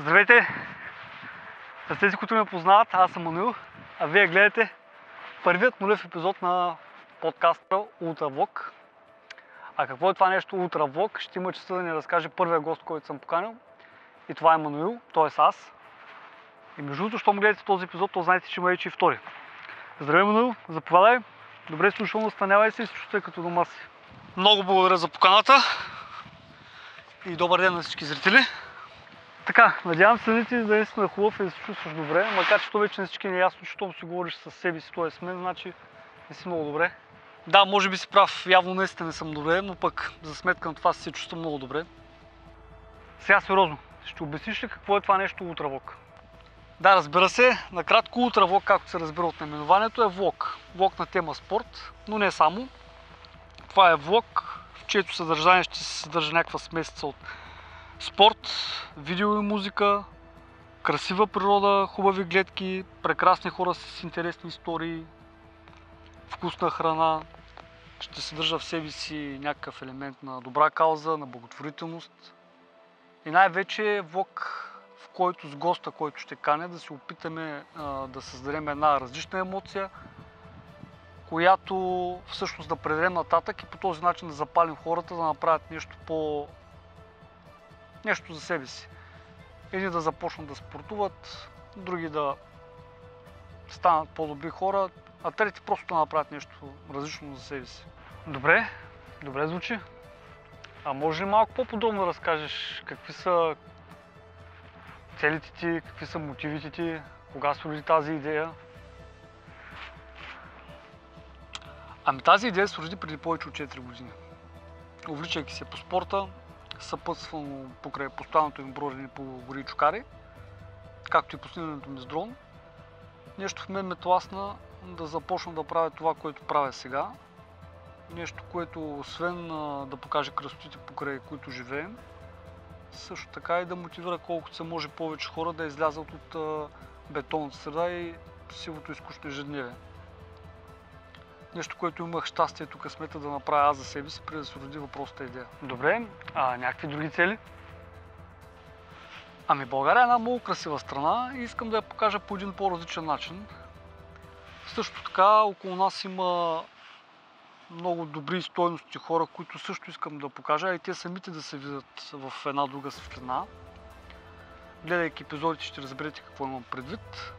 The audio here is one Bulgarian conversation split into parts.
Здравейте! За тези, които ме познават, аз съм Мануил, а вие гледате първият нулев епизод на подкаста Ултравлог. А какво е това нещо Ултравлог? Ще има честа да ни разкаже първия гост, който съм поканил. И това е Мануил, т.е. аз. И между другото, щом гледате този епизод, то знаете, че има вече и втори. Здравей, Мануил, заповядай. Добре си дошъл, настанявай се и се чувствай като дома си. Много благодаря за поканата и добър ден на всички зрители. Така, надявам се да ти да наистина хубав и да се чувстваш добре, макар че то вече на всички не е ясно, че щом си говориш със себе си, т.е. с мен, значи не си много добре. Да, може би си прав, явно наистина не съм добре, но пък за сметка на това се чувствам много добре. Сега сериозно, ще обясниш ли какво е това нещо Ултравлог? Да, разбира се, накратко Ултравлог, както се разбира от наименованието, е влог. Влог на тема спорт, но не само. Това е влог, в чието съдържание ще се съдържа някаква смесица от спорт, видео и музика, красива природа, хубави гледки, прекрасни хора с интересни истории, вкусна храна. Ще съдържа в себе си някакъв елемент на добра кауза, на благотворителност. И най-вече влог, в който с госта, който ще каня, да се опитаме да създадем една различна емоция, която всъщност да предадем нататък и по този начин да запалим хората да направят нещо за себе си. Едни да започнат да спортуват, други да станат по-добри хора, а трети просто да направят нещо различно за себе си. Добре звучи. А може ли малко по-подробно да разкажеш какви са целите ти, какви са мотивите ти, кога се роди тази идея? Ами тази идея се роди преди повече от 4 години. Увличайки се по спорта, съпътствано покрай постоянното им бродене по гори и чукари, както и по снимането ми с дрон, нещо в мен ме тласна да започна да правя това, което правя сега. Нещо, което освен да покаже красотите, покрай които живеем, също така и да мотивира колкото се може повече хора да излязат от бетонната среда и сивото и скучно ежедневие. Нещо, което имах щастието, късмета да направя аз за себе си, преди да се роди въпросната идея. Добре, а някакви други цели? Ами България е една много красива страна и искам да я покажа по един по-различен начин. Също така около нас има много добри стойности хора, които също искам да покажа, а и те самите да се видят в една друга светлина. Гледайки епизодите ще разберете какво имам предвид.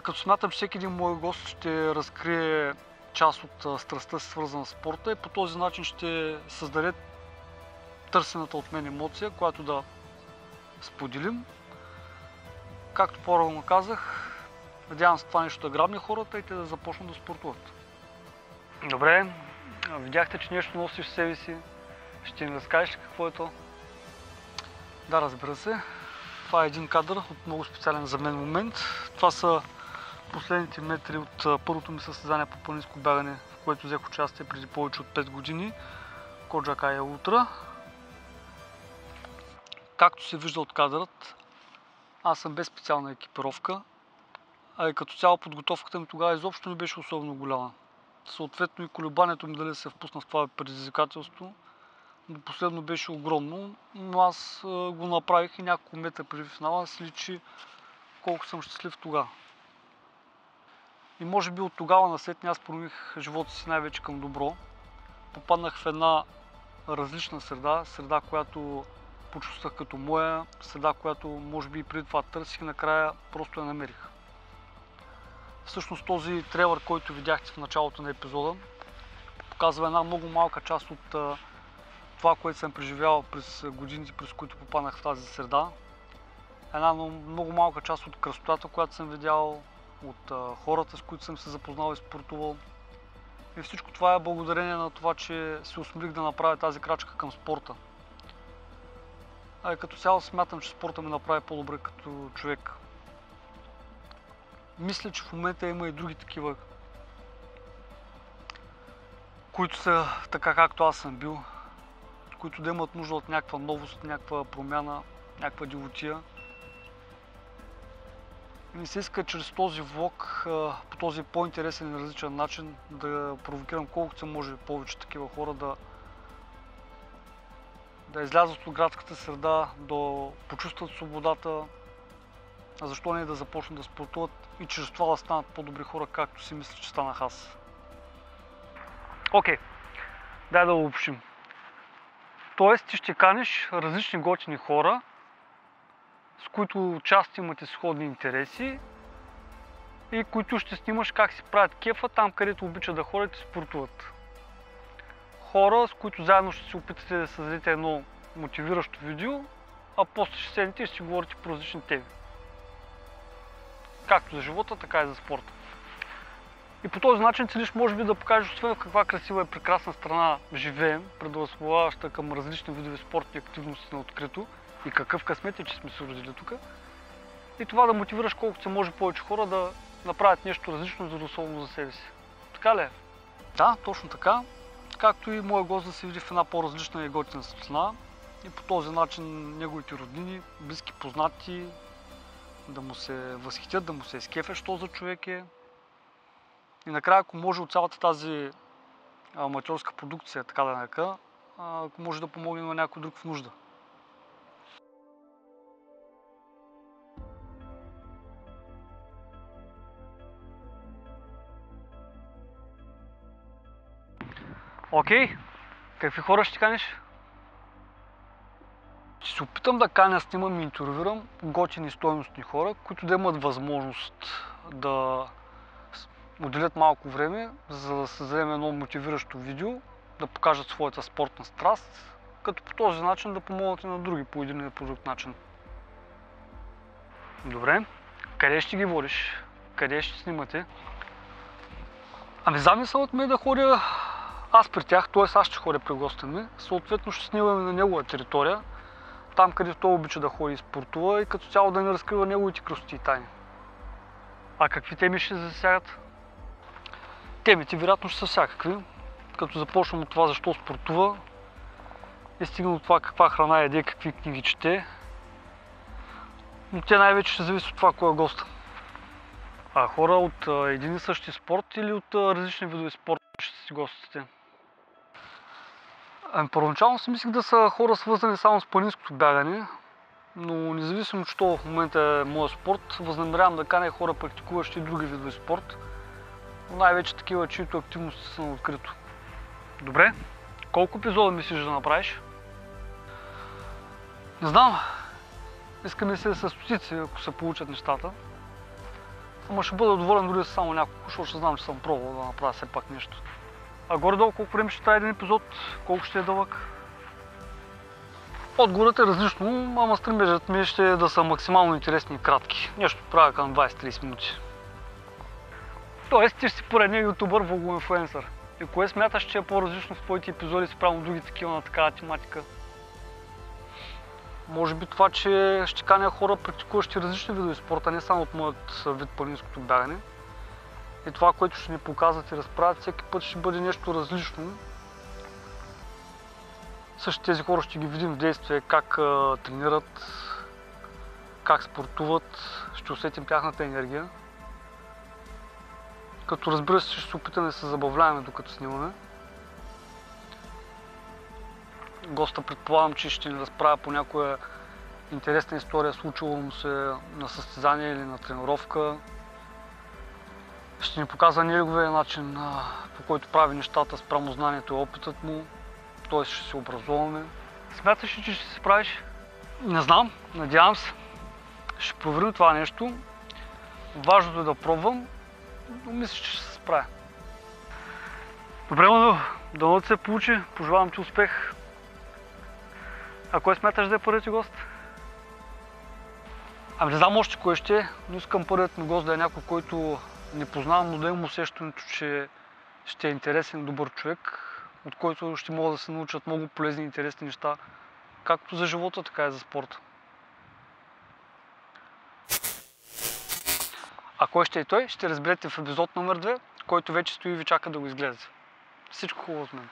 Като смятам, че всеки един мой гост ще разкрие част от страстта си, свързана с спорта, и по този начин ще създаде търсената от мен емоция, която да споделим. Както по-рано казах, надявам се това нещо да грабне хората и те да започнат да спортуват. Добре, видяхте, че нещо носиш в себе си. Ще ни разкажеш ли какво е то? Да, разбира се. Това е един кадър от много специален за мен момент. Това са последните метри от първото ми състезание по планинско бягане, в което взех участие преди повече от 5 години. Коджакая Ултра. Както се вижда от кадърът, аз съм без специална екипировка, а и като цяло подготовката ми тогава изобщо не беше особено голяма. Съответно и колебанието ми дали се впусна в това предизвикателство, до последно беше огромно, но аз го направих и няколко метра преди финала се личи колко съм щастлив тогава. И може би от тогава насетне аз промених живота си най-вече към добро. Попаднах в една различна среда, която почувствах като моя, среда, която може би и преди това търсих и накрая просто я намерих. Всъщност този трейлър, който видяхте в началото на епизода, показва една много малка част от това, което съм преживял през годините, през които попаднах в тази среда. Една много малка част от красотата, която съм видял, от хората, с които съм се запознал и спортувал. И всичко това е благодарение на това, че се осмелих да направя тази крачка към спорта. А и като цяло смятам, че спорта ме направи по-добре като човек. Мисля, че в момента има и други такива, които са така както аз съм бил, които да имат нужда от някаква новост, някаква промяна, някаква дивотия. И ми се иска чрез този влог, по този по-интересен и различен начин, да провокирам колкото се може повече такива хора да излязат от градската среда, да почувстват свободата, а защо не да започнат да спортуват и чрез това да станат по-добри хора, както си мисля, че станах аз. Окей, дай да обобщим. Тоест ти ще каниш различни готини хора, с които част имате сходни интереси и които ще снимаш как си правят кефа там, където обичат да ходят и спортуват. Хора, с които заедно ще се опитате да създадете едно мотивиращо видео, а после ще седнете и ще си говорите по различни теми. Както за живота, така и за спорта. И по този начин целиш може би да покажеш освен в каква красива и прекрасна страна живеем, предразполагаща към различни видове спортни активности на открито и какъв късмет е, че сме се родили тук. И това да мотивираш колкото се може повече хора да направят нещо различно и здравословно за себе си. Така ли е? Да, точно така. Както и моят гост да се види в една по-различна и готина светлина и по този начин неговите роднини, близки, познати да му се възхитят, да му се изкефят, що за човек е. И накрая, ако може от цялата тази аматьорска продукция, така да нарека, ако може да помогне на някой друг в нужда. Окей, какви хора ще каниш? Ще се опитам да каня, снимам и интервюирам готини и стойностни хора, които да имат възможност да отделят малко време, за да създадем едно мотивиращо видео, да покажат своята спортна страст, като по този начин да помогнат и на други по един или по друг начин. Добре, къде ще ги водиш? Къде ще снимате? Ами замисълът ми е да ходя аз при тях, т.е. аз ще ходя при госта ми, съответно ще снимаме на негова територия, там където той обича да ходи и спортува и като цяло да ни разкрива неговите красоти и тайни. А какви теми ще засягат? Темите вероятно ще са всякакви, като започнем от това защо спортува и стигнем от това каква храна яде, какви книги чете. Но те най-вече ще зависят от това кой е госта. А хора от един и същи спорт или от различни видове спорт ще си гостите? Първоначално си мислих да са хора свързани само с планинското бягане, но независимо, че това в момента е моят спорт, възнамерявам да каня хора, практикуващи други видове спорт, но най-вече такива, чието активности са на открито. Добре, колко епизода мислиш да направиш? Не знам, искам да се са стотици, ако се получат нещата. Ама ще бъда доволен дори с само няколко, защото ще знам, че съм пробвал да направя все пак нещо. А горе-долу колко време ще трябва един епизод, колко ще е дълъг? Отговорът е различно, ама стремежът ми ще е да са максимално интересни и кратки. Нещо правя към 20-30 минути. Тоест ти ще си поредния ютубър, влогоинфлуенсър. И кое смяташ, че е по-различно в твоите епизоди спрямо други такива на такава тематика? Може би това, че ще каня хора, практикуващи различни видове спорта, не само от моят вид планинското бягане. И това, което ще ни показват и разправят, всеки път ще бъде нещо различно. Също тези хора ще ги видим в действие, как тренират, как спортуват, ще усетим тяхната енергия. Като разбира се, ще се опитаме да се забавляваме докато снимаме. Госта предполагам, че ще ни разправя по някоя интересна история, случила му се на състезание или на тренировка. Ще ни показва неговия начин, по който прави нещата спрямо знанието и опитът му. Т.е. ще се образуваме. Смяташ ли, че ще се справиш? Не знам, надявам се. Ще проверим това нещо. Важното е да пробвам, но мисля, че ще се справя. Добре, Мануил, дано ти се получи. Пожелавам ти успех. А кой смяташ да е първият ти гост? Ами не знам още кой ще е, но искам първият ми гост да е някой, който не познавам, но да имам усещането, че ще е интересен и добър човек, от който ще могат да се научат много полезни и интересни неща, както за живота, така и за спорта. А кой ще е той, ще разберете в епизод номер 2, който вече стои и ви чака да го изгледате. Всичко хубаво от мен.